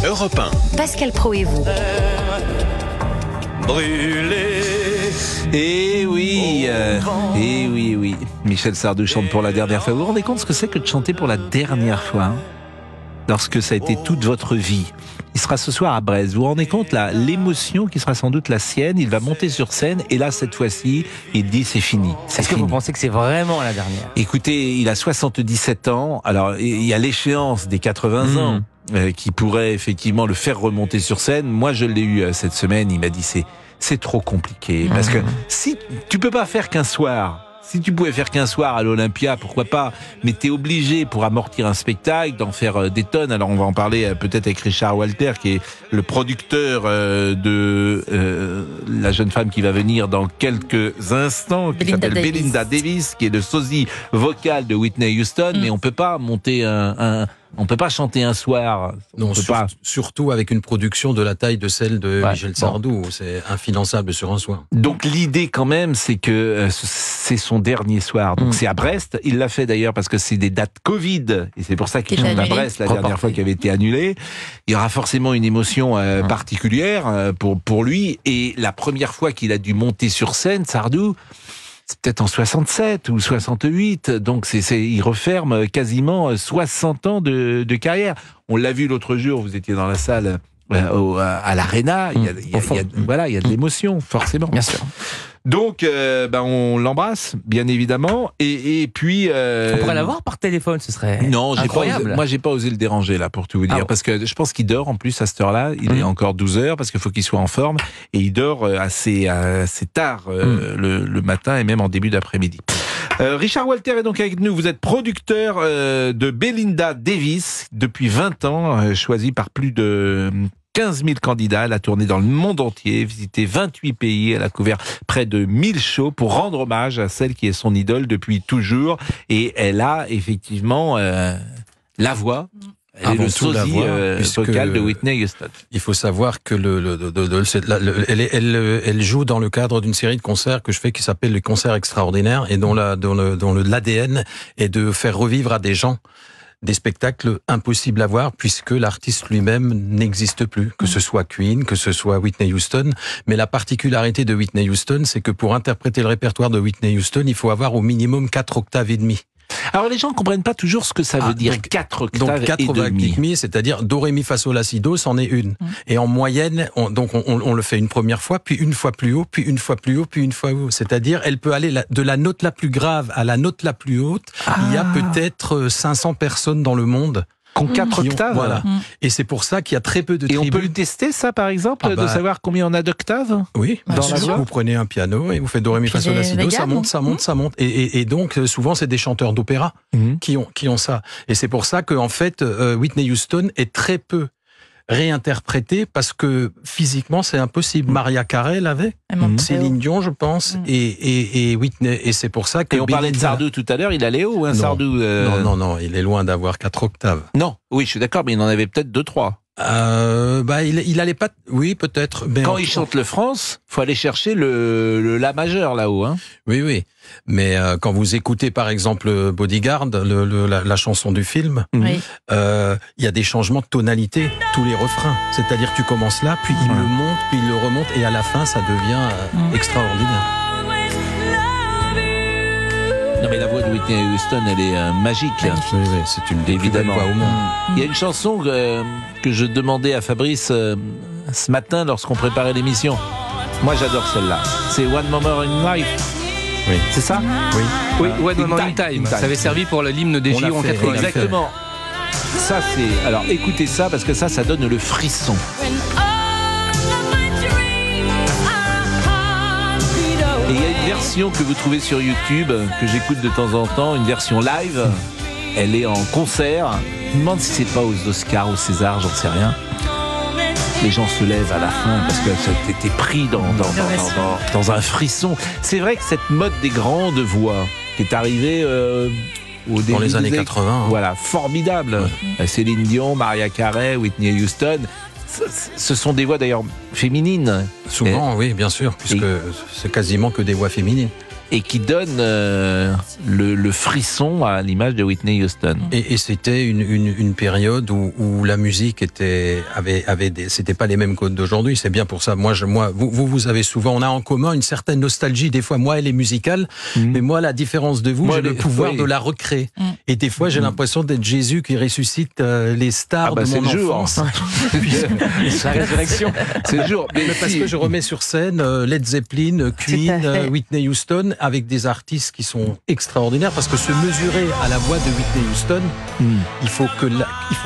Europe 1. Pascal Praud et vous. Brûlé. Et oui, Michel Sardou chante pour la dernière fois. Vous vous rendez compte ce que c'est que de chanter pour la dernière fois, hein, lorsque ça a été toute votre vie? Il sera ce soir à Brest. Vous vous rendez compte là, l'émotion qui sera sans doute la sienne? Il va monter sur scène et là, cette fois-ci, il dit c'est fini. Est-ce que vous pensez que c'est vraiment la dernière? Écoutez, il a 77 ans. Alors, il y a l'échéance des 80 ans qui pourrait effectivement le faire remonter sur scène. Moi, je l'ai eu cette semaine. Il m'a dit c'est trop compliqué. Parce que si tu peux pas faire qu'un soir, si tu pouvais faire qu'un soir à l'Olympia, pourquoi pas, mais t'es obligé pour amortir un spectacle d'en faire des tonnes. Alors on va en parler peut-être avec Richard Walter, qui est le producteur de la jeune femme qui va venir dans quelques instants, qui s'appelle Belinda Davis, qui est le sosie vocal de Whitney Houston, mais on peut pas monter on peut pas chanter un soir. Non, surtout avec une production de la taille de celle de Michel Sardou. C'est infinançable sur un soir. Donc l'idée quand même, c'est que c'est son dernier soir. Donc c'est à Brest. Il l'a fait d'ailleurs parce que c'est des dates Covid. Et c'est pour ça qu'il chante à Brest la dernière fois qui avait été annulée. Il y aura forcément une émotion particulière pour lui. Et la première fois qu'il a dû monter sur scène, Sardou, c'est peut-être en 67 ou 68, donc il referme quasiment 60 ans de carrière. On l'a vu l'autre jour, vous étiez dans la salle à l'Arena, il y a de l'émotion, forcément. Bien sûr. Donc, on l'embrasse, bien évidemment, et puis... On pourrait l'avoir par téléphone, ce serait incroyable. Moi, j'ai pas osé le déranger, là, pour tout vous dire, parce que je pense qu'il dort, en plus, à cette heure-là. Il est encore 12 heures, parce qu'il faut qu'il soit en forme, et il dort assez tard le matin, et même en début d'après-midi. Richard Walter est donc avec nous. Vous êtes producteur de Belinda Davis depuis 20 ans, choisi par plus de 15 000 candidats. Elle a tourné dans le monde entier, visité 28 pays. Elle a couvert près de 1000 shows pour rendre hommage à celle qui est son idole depuis toujours. Et elle a effectivement la voix. Elle est le sosie vocal de Whitney Houston. Il faut savoir que elle joue dans le cadre d'une série de concerts que je fais qui s'appelle les concerts extraordinaires et dont l'ADN est de faire revivre à des gens des spectacles impossibles à voir puisque l'artiste lui-même n'existe plus, que ce soit Queen, que ce soit Whitney Houston. Mais la particularité de Whitney Houston, c'est que pour interpréter le répertoire de Whitney Houston, il faut avoir au minimum 4 octaves et demi. Alors les gens ne comprennent pas toujours ce que ça veut dire, 4 octaves donc 4 et demi. C'est-à-dire Do, Ré, Mi, Fa, Sol, La, Si, Do, c'en est une. Et en moyenne, on le fait une première fois, puis une fois plus haut, puis une fois plus haut, puis une fois haut. C'est-à-dire, elle peut aller de la note la plus grave à la note la plus haute. Il y a peut-être 500 personnes dans le monde qui ont 4 octaves. Voilà. Et c'est pour ça qu'il y a très peu de tribus. Et on peut le tester, ça, par exemple, de savoir combien on a d'octaves? Oui, dans la voix. Vous prenez un piano et vous faites Do, Ré, Mi, Fa, Sol, La, Si, Do, ça monte, ça monte, ça monte. Et donc, souvent, c'est des chanteurs d'opéra qui ont ça. Et c'est pour ça qu'en fait, Whitney Houston est très peu réinterprétée parce que physiquement c'est impossible. Mariah Carey l'avait, Céline Dion je pense, et Whitney, et c'est pour ça que... Et on parlait de Sardou tout à l'heure, il allait haut, hein, Sardou Non, il est loin d'avoir 4 octaves. Non, oui je suis d'accord, mais il en avait peut-être 2-3. Il allait pas... Oui, peut-être. Mais quand il chante le France, faut aller chercher le La majeur là-haut. Hein. Oui. Mais quand vous écoutez par exemple Bodyguard, la chanson du film, il y a des changements de tonalité, tous les refrains. C'est-à-dire tu commences là, puis il le monte, puis il le remonte, et à la fin ça devient extraordinaire. Non mais la voix de Whitney Houston, elle est magique. Oui, c'est une des plus belles voix au monde. Il y a une chanson que je demandais à Fabrice ce matin lorsqu'on préparait l'émission. Moi j'adore celle-là. C'est One Moment in Life. Oui. C'est ça? Oui, One Moment in Time. Ça avait servi pour l'hymne des JO en 80. Exactement. Ça c'est... Alors écoutez ça parce que ça donne le frisson. Et il y a une version que vous trouvez sur YouTube, que j'écoute de temps en temps, une version live. Elle est en concert. Je me demande si c'est pas aux Oscars, aux Césars, j'en sais rien. Les gens se lèvent à la fin parce que ça a été pris dans un frisson. C'est vrai que cette mode des grandes voix qui est arrivée au début dans les années 80. Voilà, formidable. Céline Dion, Mariah Carey, Whitney Houston. Ce sont des voix d'ailleurs féminines. Souvent, oui, bien sûr, puisque c'est quasiment que des voix féminines. et qui donne le frisson à l'image de Whitney Houston. Et c'était une période où la musique c'était pas les mêmes codes d'aujourd'hui. C'est bien pour ça. Vous avez souvent, on a en commun une certaine nostalgie. Des fois, moi, elle est musicale, mais moi, la différence de vous, j'ai le pouvoir de la recréer. Et des fois, j'ai l'impression d'être Jésus qui ressuscite les stars de mon enfance. La résurrection. C'est le jour. Mais parce que je remets sur scène Led Zeppelin, Queen, Whitney Houston, avec des artistes qui sont extraordinaires, parce que se mesurer à la voix de Whitney Houston, il faut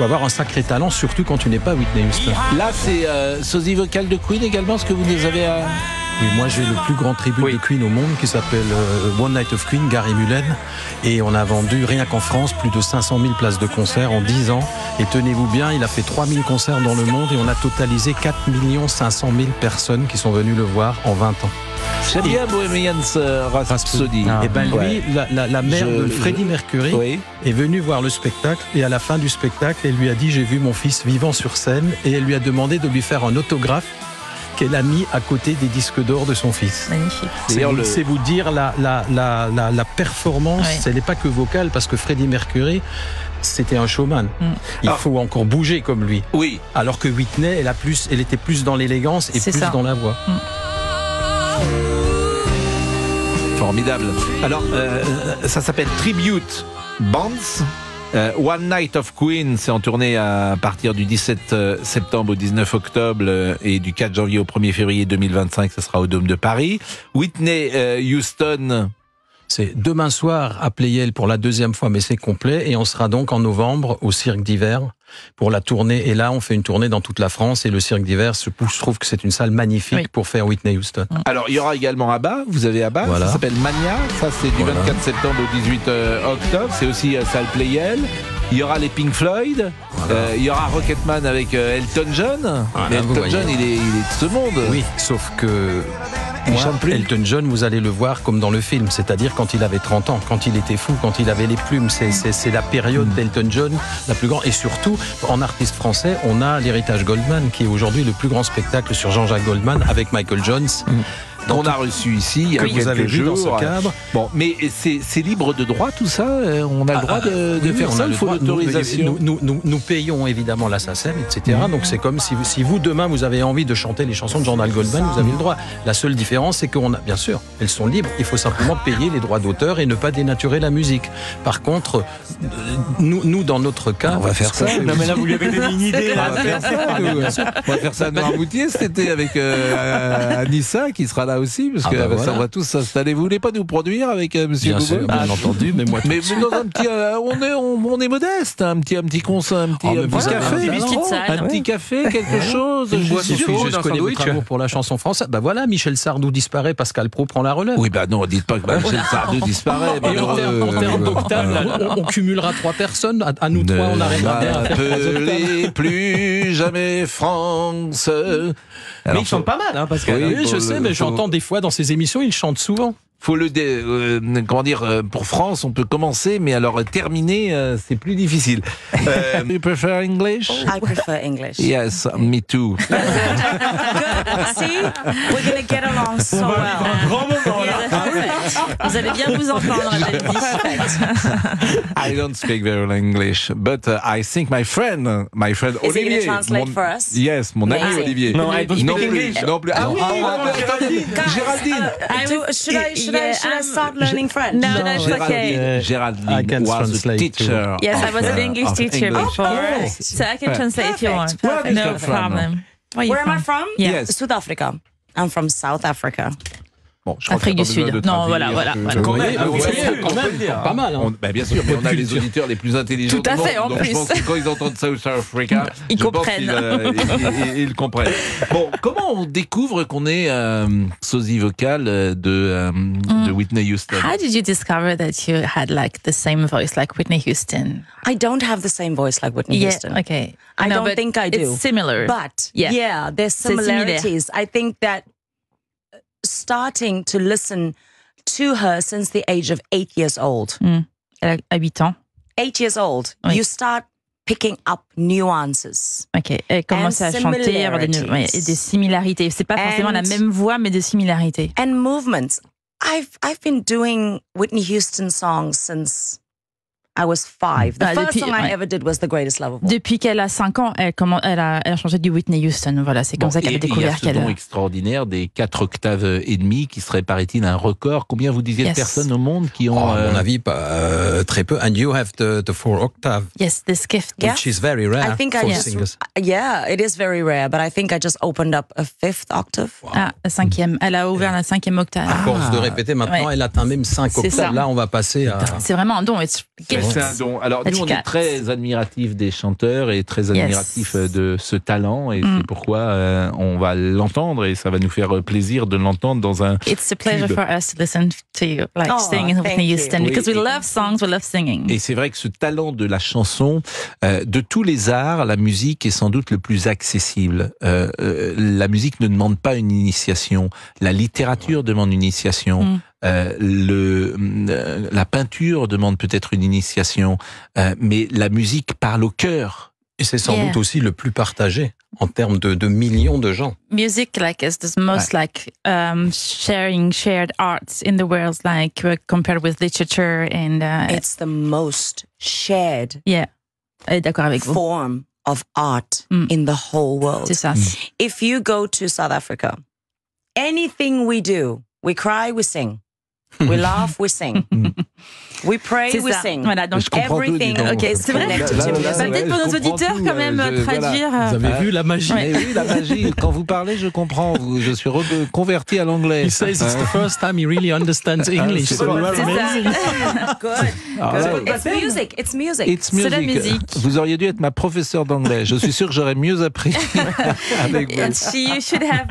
avoir un sacré talent, surtout quand tu n'es pas Whitney Houston. Là, c'est sosie vocale de Queen également, ce que vous nous avez Oui, moi j'ai le plus grand tribut de Queen au monde qui s'appelle One Night of Queen, Gary Mullen, et on a vendu rien qu'en France plus de 500 000 places de concert en 10 ans, et tenez-vous bien, il a fait 3000 concerts dans le monde et on a totalisé 4 500 000 personnes qui sont venues le voir en 20 ans. J'aime bien Bohemian Rhapsody. Et ben lui, la mère de Freddie Mercury est venue voir le spectacle, et à la fin du spectacle, elle lui a dit: j'ai vu mon fils vivant sur scène, et elle lui a demandé de lui faire un autographe qu'elle a mis à côté des disques d'or de son fils. Magnifique. C'est vous dire la performance, elle n'est pas que vocale, parce que Freddie Mercury, c'était un showman. Il faut encore bouger comme lui. Oui. Alors que Whitney, elle était plus dans l'élégance et plus dans la voix. Formidable. Alors, ça s'appelle Tribute Bands. One Night of Queen, c'est en tournée à partir du 17 septembre au 19 octobre et du 4 janvier au 1er février 2025, ça sera au Dôme de Paris. Whitney Houston. C'est demain soir à Pleyel pour la 2e fois, mais c'est complet. Et on sera donc en novembre au Cirque d'Hiver pour la tournée. Et là, on fait une tournée dans toute la France. Et le Cirque d'Hiver, je trouve que c'est une salle magnifique pour faire Whitney Houston. Alors, il y aura également ABBA. Vous avez ABBA, ça s'appelle Mania. Ça, c'est du 24 septembre au 18 octobre. C'est aussi salle Pleyel. Il y aura les Pink Floyd. Il y aura Rocketman avec Elton John. Mais Elton John, il est de ce monde. Oui, sauf que... Elton John, vous allez le voir comme dans le film, c'est-à-dire quand il avait 30 ans, quand il était fou, quand il avait les plumes. C'est la période d'Elton John la plus grande. Et surtout, en artiste français, on a l'héritage Goldman, qui est aujourd'hui le plus grand spectacle sur Jean-Jacques Goldman avec Michael Jones. Qu'on a reçu ici il y a quelques jours. Dans ce cadre. Bon, mais c'est libre de droit tout ça. On a le droit de faire ça. Il faut l'autorisation. Nous payons évidemment la SACEM, etc. Donc c'est comme si vous demain vous avez envie de chanter les chansons de Jean-Jacques Goldman, vous avez le droit. La seule différence, c'est qu'on a, bien sûr, elles sont libres. Il faut simplement payer les droits d'auteur et ne pas dénaturer la musique. Par contre, nous dans notre cas, on va faire ça. Non mais là vous lui avez donné une idée. On va faire ça à Noirmoutier cet été avec Anissa qui sera là aussi, parce que ça va tous s'installer. Vous voulez pas nous produire avec Monsieur Bien sûr, bien entendu, mais moi. Mais dans un petit, on est modeste, un petit concert, un petit café, un petit café, quelque chose. Je connais votre amour pour la chanson française. Bah voilà, Michel Sardou disparaît, Pascal Praud prend la relève. Oui, bah non, dites pas que Michel Sardou disparaît. Et en termes d'octave, on cumulera 3 personnes. À nous 3, on arrivera bien à faire 3 octaves. Plus jamais France. Mais ils chantent pas mal, hein, Pascal. Oui, je sais, mais j'entends des fois dans ces émissions, ils chantent souvent. Faut comment dire, pour France, on peut commencer, mais alors terminer, c'est plus difficile. You prefer English? I prefer English. Yes, me too. Good. See, we're going to get along so well. Grand moment là. Perfect. Vous allez bien vous entendre, elle dit. I don't speak very well English, but I think my friend Is Olivier. he going to translate for us? Yes, mon ami Amazing. Olivier. No, I don't speak English. Non plus. Ah oui, Géraldine. Should I start learning French? No, it's okay. Geraldine was a teacher. Yes, I was an English teacher before, so I can translate if you want. Perfect. No problem. Where am I from? Yes. South Africa. I'm from South Africa. Bon, je crois Afrique qu'il y a du pas besoin Sud. de Non, voilà. Quand même, pas mal. Hein. Bien sûr, mais on a les auditeurs les plus intelligents. Tout à fait, en donc plus. Je pense que quand ils entendent South Africa, Ils comprennent. Ils comprennent. Bon, comment on découvre qu'on est sosie vocale de Whitney Houston? How did you discover that you had like the same voice like Whitney Houston? I don't have the same voice like Whitney Houston. Okay. I don't think I do. It's similar. But Yeah. there's C'est similarities. I think that starting to listen to her since the age of 8 years old. Elle a 8 ans. 8 years old, Oui. you start picking up nuances. Ok. Elle commence à chanter, avoir des similarités. C'est pas forcément la même voix, mais des similarités. And movements. I've been doing Whitney Houston songs since I was 5. The first song I ever did was The Greatest Love of All. Depuis qu'elle a 5 ans, elle a changé du Whitney Houston. Voilà, c'est comme ça qu'elle a découvert qu'elle... Il y a ce don extraordinaire des 4 octaves et demi qui serait, paraît-il, un record. Combien vous disiez de personnes au monde qui ont... à mon avis, très peu. And you have the 4 octaves. Yes, this gift. Which is very rare. I think it is very rare, but I think I just opened up a 5th octave. Wow. Ah, la 5e. Elle a ouvert la 5e octave. À force de répéter, maintenant, elle atteint même 5 octaves. Ça. Là, on va passer à... C'est vraiment un don. C'est un don. Alors, nous, on est très admiratifs des chanteurs et très admiratifs de ce talent. Et c'est pourquoi on va l'entendre et ça va nous faire plaisir de l'entendre dans un It's a pleasure for us to listen to you, sing Whitney Houston, because we love songs, we love singing. Et c'est vrai que ce talent de la chanson, de tous les arts, la musique est sans doute le plus accessible. La musique ne demande pas une initiation. La littérature demande une initiation. La peinture demande peut-être une initiation, mais la musique parle au cœur. Et c'est sans doute aussi le plus partagé en termes de millions de gens. Music is the most shared arts in the world, compared with literature and. It's the most shared. D'accord avec vous. Form of art in the whole world. C'est ça. If you go to South Africa, anything we do, we cry, we sing. We laugh, we sing. We pray, we sing. Voilà, donc everything. C'est vrai. Peut-être pour nos auditeurs quand même traduire. Vous avez vu la magie. Oui, la magie. Quand vous parlez, je comprends. Je suis converti à l'anglais. He says it's the first time he really understands English. C'est amazing. Good. It's music. It's music. C'est la musique. Vous auriez dû être ma professeure d'anglais. Je suis sûr que j'aurais mieux appris avec vous. You should have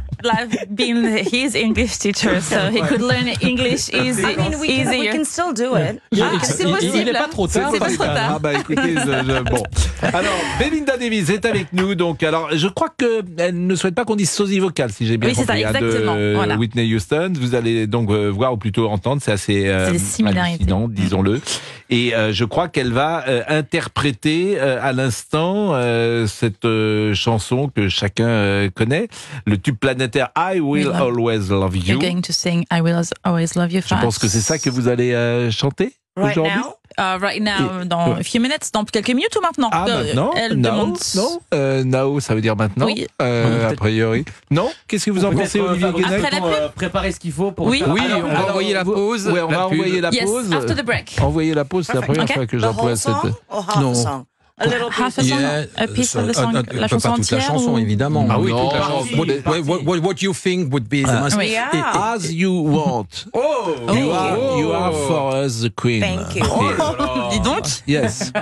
been his English teacher, so he could learn English easy. I mean, we can still do it. C'est possible. Il n'est pas trop tard. C'est pas trop tard. Ah bah écoutez, bon. Alors, Belinda Davies est avec nous. Donc, alors, je crois qu'elle ne souhaite pas qu'on dise sosie vocale, si j'ai bien compris. Oui, c'est ça, exactement. De Whitney Houston. Vous allez donc voir, ou plutôt entendre, c'est assez hallucinant, disons-le. Et je crois qu'elle va interpréter à l'instant cette chanson que chacun connaît, le tube planétaire I Will Always Love You. You're going to sing I Will Always Love You. Je pense que c'est ça que vous allez chanter aujourd'hui. Right now, dans a few minutes, dans quelques minutes ou maintenant? Ah, maintenant? Elle demande... Now, ça veut dire maintenant? Oui. A priori. Non? Qu'est-ce que vous en pensez, Olivier Guénec? Après la pub, préparer ce qu'il faut pour... Oui, on va envoyer la pause. Ouais, on va envoyer la pause. Yes, after the break. Envoyer la pause, c'est la première fois que j'emploie cette... Non. Half a song, a piece of the song, la chanson pas toute la entière chanson, évidemment. Ah oui, toute la chanson. What you think would be the most... As you want. You are for us the queen. Thank you. Dis donc. Yes,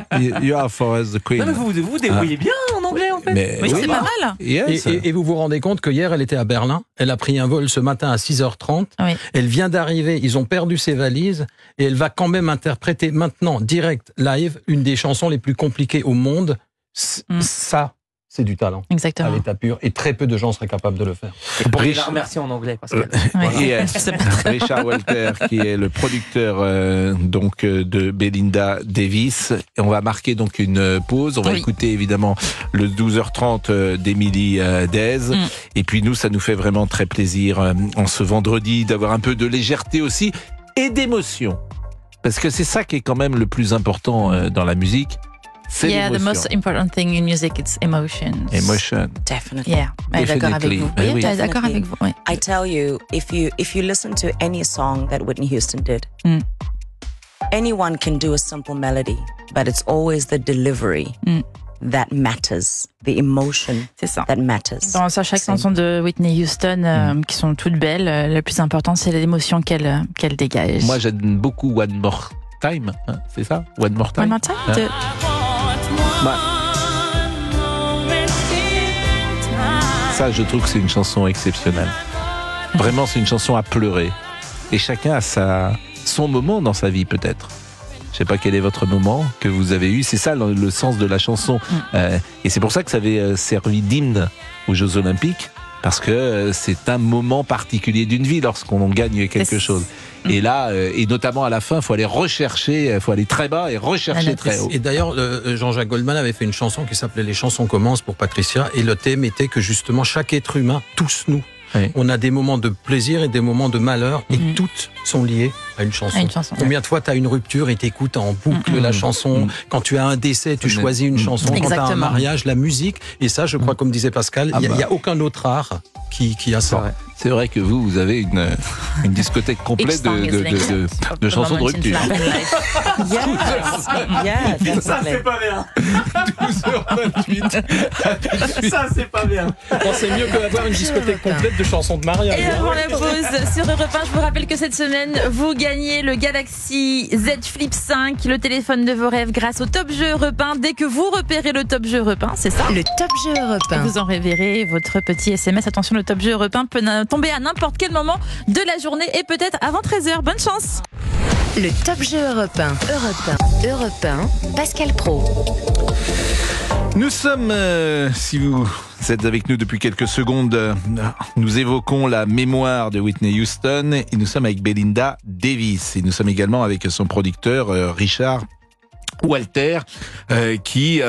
you are for us the queen. Non, mais vous vous débrouillez bien en anglais, en fait. Mais, oui, c'est pas mal. Yes. Et vous vous rendez compte que hier, elle était à Berlin. Elle a pris un vol ce matin à 6h30. Oui. Elle vient d'arriver. Ils ont perdu ses valises. Et elle va quand même interpréter maintenant, direct, live, une des chansons les plus compliquées au monde. Ça, c'est du talent. Exactement. À l'état pur. Et très peu de gens seraient capables de le faire. Et pour la remercier en anglais, Pascal. Yes. Richard Walter, qui est le producteur de Belinda Davies. Et on va marquer donc une pause. On va écouter évidemment le 12h30 d'Emily Dez. Et puis nous, ça nous fait vraiment très plaisir en ce vendredi d'avoir un peu de légèreté aussi et d'émotion. Parce que c'est ça qui est quand même le plus important dans la musique. C'est the most important thing in music, it's emotions. Emotion. Definitely. Yeah, d'accord avec vous. Oui, d'accord avec vous. Oui. I tell you, if you listen to any song that Whitney Houston did, anyone can do a simple melody, but it's always the delivery that matters, the emotion that matters. Dans chaque chanson de Whitney Houston, qui sont toutes belles, le plus important, c'est l'émotion qu'elle dégage. Moi, j'aime beaucoup One More Time, hein, c'est ça? One More Time. One More Time Ça, je trouve que c'est une chanson exceptionnelle. Vraiment, c'est une chanson à pleurer. Et chacun a son moment dans sa vie, peut-être. Je sais pas quel est votre moment que vous avez eu. C'est ça le sens de la chanson. Et c'est pour ça que ça avait servi d'hymne aux Jeux Olympiques. Parce que c'est un moment particulier d'une vie lorsqu'on gagne quelque chose. Et là, et notamment à la fin, il faut aller rechercher, il faut aller très bas et rechercher très haut. Et d'ailleurs, Jean-Jacques Goldman avait fait une chanson qui s'appelait Les chansons commencent pour Patricia. Et le thème était que justement, chaque être humain, tous nous, Oui. On a des moments de plaisir et des moments de malheur, et toutes sont liées à une chanson. Combien de fois tu as une rupture et t'écoutes en boucle la chanson. Quand tu as un décès, tu choisis une chanson. Quand tu as un mariage, la musique. Et ça, je crois, comme disait Pascal, il n'y a aucun autre art qui a ça. C'est vrai que vous avez une discothèque complète de chansons de rupture. Ça, c'est pas bien. 12h28. Ça, c'est pas bien. Bon, c'est mieux que d'avoir une discothèque complète de chansons de mariage. Et avant la pause, sur Europe 1, je vous rappelle que cette semaine, vous gagnez le Galaxy Z Flip 5, le téléphone de vos rêves, grâce au Top Jeu Europe 1. Dès que vous repérez le Top Jeu Europe 1, c'est ça? Le Top Jeu Europe 1. Vous enverrez votre petit SMS. Attention, le Top Jeu Europe 1 peut tomber à n'importe quel moment de la journée et peut-être avant 13h. Bonne chance. Le Top Jeu Europe 1. Europe 1, Pascal Praud. Nous sommes, si vous êtes avec nous depuis quelques secondes, nous évoquons la mémoire de Whitney Houston et nous sommes avec Belinda Davis. Et nous sommes également avec son producteur Richard Walter, qui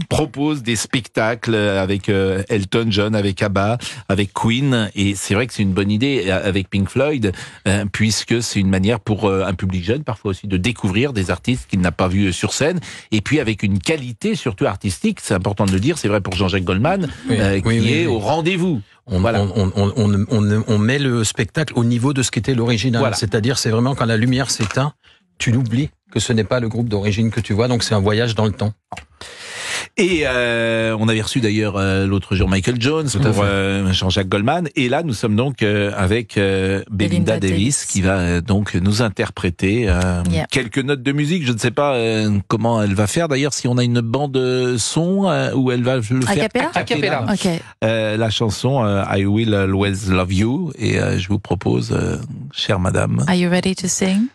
propose des spectacles avec Elton John, avec ABBA, avec Queen, et c'est vrai que c'est une bonne idée avec Pink Floyd, puisque c'est une manière pour un public jeune parfois aussi de découvrir des artistes qu'il n'a pas vus sur scène, et puis avec une qualité surtout artistique, c'est important de le dire, c'est vrai pour Jean-Jacques Goldman, qui est au rendez-vous. On met le spectacle au niveau de ce qu'était l'original, c'est-à-dire c'est vraiment quand la lumière s'éteint, tu l'oublies que ce n'est pas le groupe d'origine que tu vois, donc c'est un voyage dans le temps. Et on avait reçu d'ailleurs l'autre jour Michael Jones pour Jean-Jacques Goldman, et là nous sommes donc avec Belinda Davis qui va donc nous interpréter quelques notes de musique. Je ne sais pas comment elle va faire d'ailleurs, si on a une bande son où elle va le faire a cappella. Okay. La chanson I Will Always Love You, et je vous propose, chère madame, Are you ready to sing?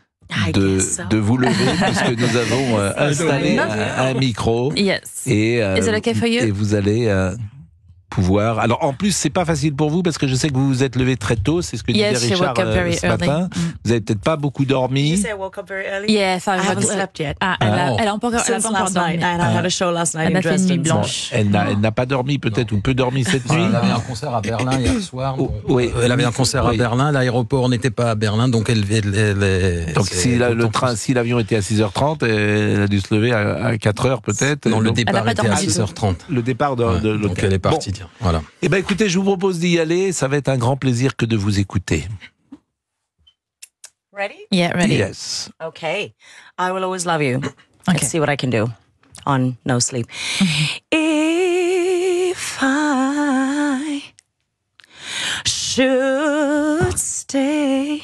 De vous lever, puisque nous avons installé un micro. Yes. Et, Is it okay for you? Et vous allez pouvoir... Alors en plus, c'est pas facile pour vous, parce que je sais que vous vous êtes levé très tôt, c'est ce que disait Richard ce matin. Vous avez peut-être pas beaucoup dormi. Did you say I woke up very early? Yes, I haven't slept yet. Elle a encore dormi. And I had a show last night in Dresden. Blanche. Elle n'a pas dormi peut-être, ou peu dormi cette nuit. Elle avait un concert à Berlin hier soir. Elle avait un concert à Berlin, l'aéroport n'était pas à Berlin, donc donc si l'avion était à 6h30, elle a dû se lever à 4h peut-être. Non, le départ était à 6h30. Le départ de l'hôtel. Donc elle est partie. Voilà. Eh ben écoutez, je vous propose d'y aller. Ça va être un grand plaisir que de vous écouter. Ready? Yeah, ready. Yes. Okay. I will always love you. Let's see what I can do on No Sleep. If I should stay,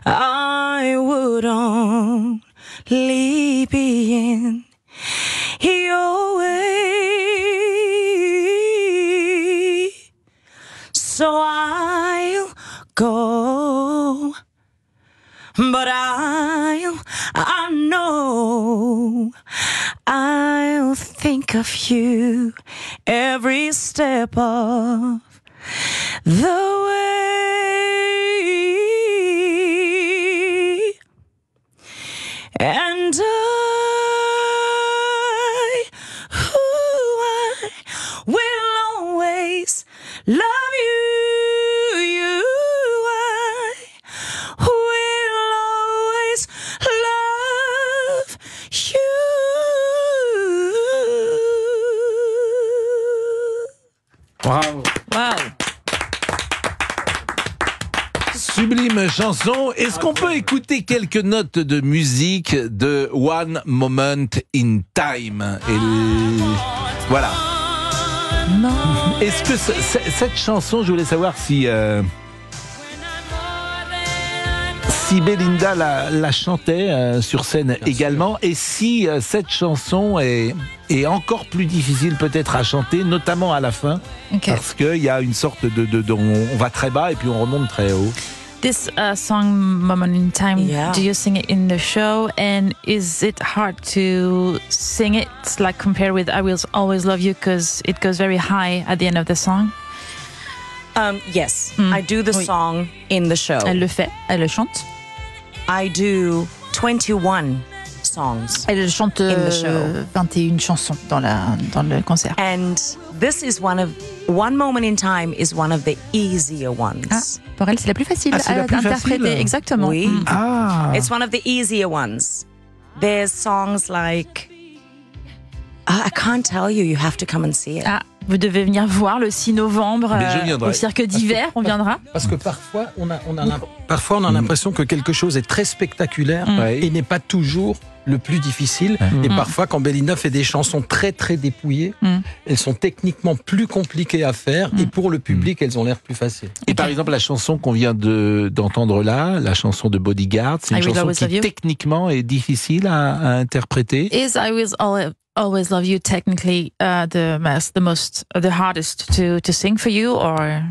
I would only be in your way. So I'll go, but I know I'll think of you every step of the way. And I will always love you. I will always love you. Bravo. Wow. Sublime chanson. Est-ce qu'on peut écouter quelques notes de musique de One Moment in Time? Et voilà. Est-ce que cette chanson, je voulais savoir si Belinda la chantait sur scène également, et si cette chanson est encore plus difficile peut-être à chanter, notamment à la fin, parce qu'il y a une sorte on va très bas et puis on remonte très haut. This song, Moment in Time, do you sing it in the show? And is it hard to sing it, like compared with I Will Always Love You, because it goes very high at the end of the song? Yes, I do the song in the show. Elle le fait, elle le chante. I do 21 songs. Elle chante 21 chansons dans le concert. And this is one moment in time is one of the easier ones. Ah, pour elle, c'est la plus facile à interpréter. Exactement. Oui. It's one of the easier ones. There's songs like, I can't tell you, you have to come and see it. Ah, vous devez venir voir le 6 novembre au Cirque d'hiver, on viendra. Parce que parfois, on a l'impression que quelque chose est très spectaculaire et n'est pas toujours le plus difficile. Et parfois, quand Belinda fait des chansons très très dépouillées, elles sont techniquement plus compliquées à faire et pour le public, elles ont l'air plus faciles. Et par exemple, la chanson qu'on vient d'entendre là, la chanson de Bodyguard, c'est une chanson qui techniquement est difficile à interpréter. Is I Will Always Love You technically the hardest to sing for you, or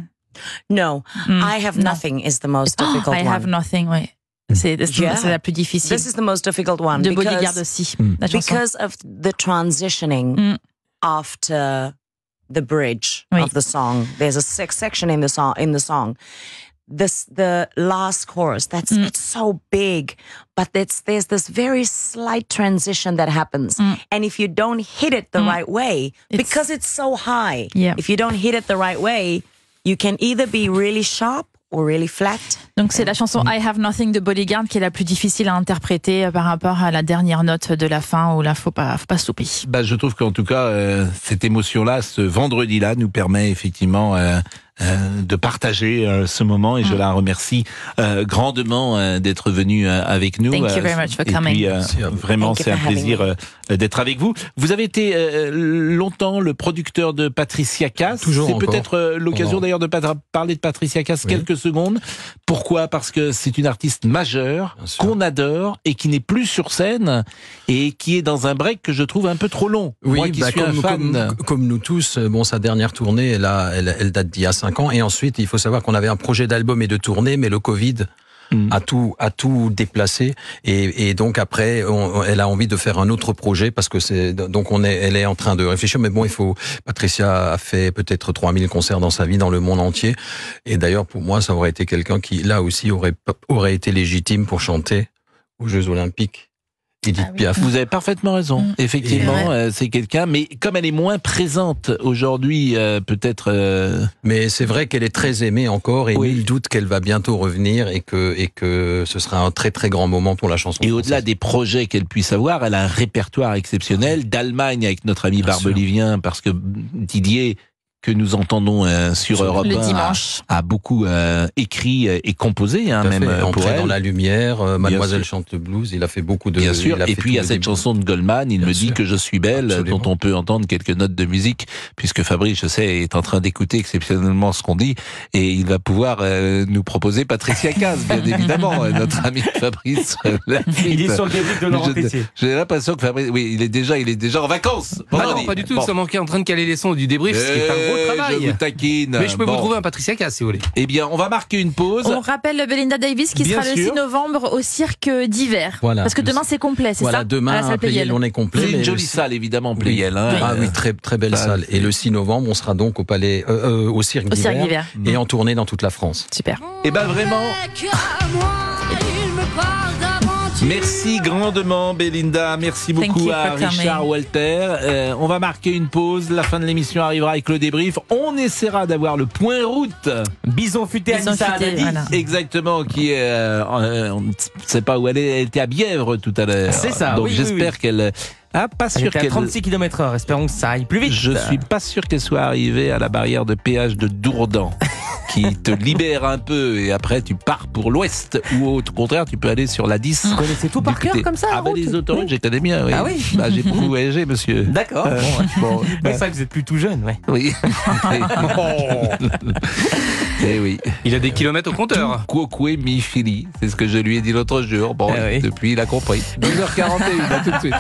no? I Have Nothing is the most difficult one. I Have Nothing, oui. C'est la plus difficile. This is the most difficult one. De Bodyguard aussi, la chanson. Because of the transitioning after the bridge of the song. There's a section in the song. The last chorus, it's so big, but there's this very slight transition that happens. And if you don't hit it the right way, because it's so high, if you don't hit it the right way, you can either be really sharp or really flat. Donc c'est la chanson I Have Nothing de Bodyguard qui est la plus difficile à interpréter par rapport à la dernière note de la fin où là faut pas se louper. Bah je trouve qu'en tout cas cette émotion-là, ce vendredi-là, nous permet effectivement de partager ce moment et je la remercie grandement d'être venue avec nous. Thank you very much for coming. Et puis, vraiment, c'est un plaisir d'être avec vous. Vous avez été longtemps le producteur de Patricia Cass. Toujours c'est peut-être l'occasion d'ailleurs de parler de Patricia Cass quelques secondes. Pourquoi ? Parce que c'est une artiste majeure qu'on adore et qui n'est plus sur scène et qui est dans un break que je trouve un peu trop long. Oui, moi qui suis un fan. Comme nous tous, sa dernière tournée, elle date d'il y a 5 ans. Et ensuite, il faut savoir qu'on avait un projet d'album et de tournée, mais le Covid a tout déplacé. Et donc après, elle a envie de faire un autre projet parce que elle est en train de réfléchir. Mais bon, Patricia a fait peut-être 3000 concerts dans sa vie, dans le monde entier. Et d'ailleurs, pour moi, ça aurait été quelqu'un qui, là aussi, aurait été légitime pour chanter aux Jeux Olympiques. Edith Piaf. Vous avez parfaitement raison. Effectivement, c'est quelqu'un, mais comme elle est moins présente aujourd'hui, peut-être. Mais c'est vrai qu'elle est très aimée encore et nul doute qu'elle va bientôt revenir et que ce sera un très très grand moment pour la chanson. Et au-delà des projets qu'elle puisse avoir, elle a un répertoire exceptionnel d'Allemagne avec notre ami Barbelivien, parce que Didier, que nous entendons sur Europe 1 a beaucoup écrit et composé, même pour elle. Dans la lumière, Mademoiselle chante le blues, il a fait beaucoup de... Bien sûr, et puis il y a cette chanson de Goldman, Il me dit que je suis belle, dont on peut entendre quelques notes de musique, puisque Fabrice, je sais, est en train d'écouter exceptionnellement ce qu'on dit, et il va pouvoir nous proposer Patricia Cass, bien évidemment, notre ami Fabrice. Il est sur le début de Laurent Tessier. J'ai l'impression que Fabrice, il est déjà en vacances. Non, pas du tout, ça manquait en train de caler les sons du débrief, ce qui est un gros travail. Je vous taquine. Mais je peux vous trouver un Patricia Cass si vous voulez. Eh bien, on va marquer une pause. On rappelle Belinda Davis qui sera le 6 novembre au Cirque d'hiver. Voilà. Parce que demain c'est complet, c'est ça ? Demain à Pleyel, on est complet. C'est une jolie salle évidemment, Pleyel. Oui, très très belle salle. Et le 6 novembre, on sera donc au Cirque d'hiver et en tournée dans toute la France. Super. Et ben vraiment. Merci grandement Belinda, merci beaucoup à Richard Walter. On va marquer une pause, la fin de l'émission arrivera avec le débrief. On essaiera d'avoir le point route. Bison futé Anissa Haddadi. Voilà. Exactement, qui est, on ne sait pas où elle est, elle était à Bièvre tout à l'heure. C'est ça. Donc j'espère qu'elle... pas sûr qu'elle... 36 km/h, espérons que ça aille plus vite. Je suis pas sûr qu'elle soit arrivée à la barrière de péage de Dourdan, qui te libère un peu et après tu pars pour l'ouest, ou au contraire tu peux aller sur la 10. Vous connaissez tout par cœur comme ça? Les autoroutes, j'ai connais bien, oui. Ah oui. J'ai beaucoup voyagé, monsieur. D'accord. C'est ça que vous êtes plus tout jeune, ouais. Oui. Eh oui. Il a des kilomètres au compteur. Quoque mi fili, c'est ce que je lui ai dit l'autre jour. Bon, depuis il a compris. 12h41, à tout de suite.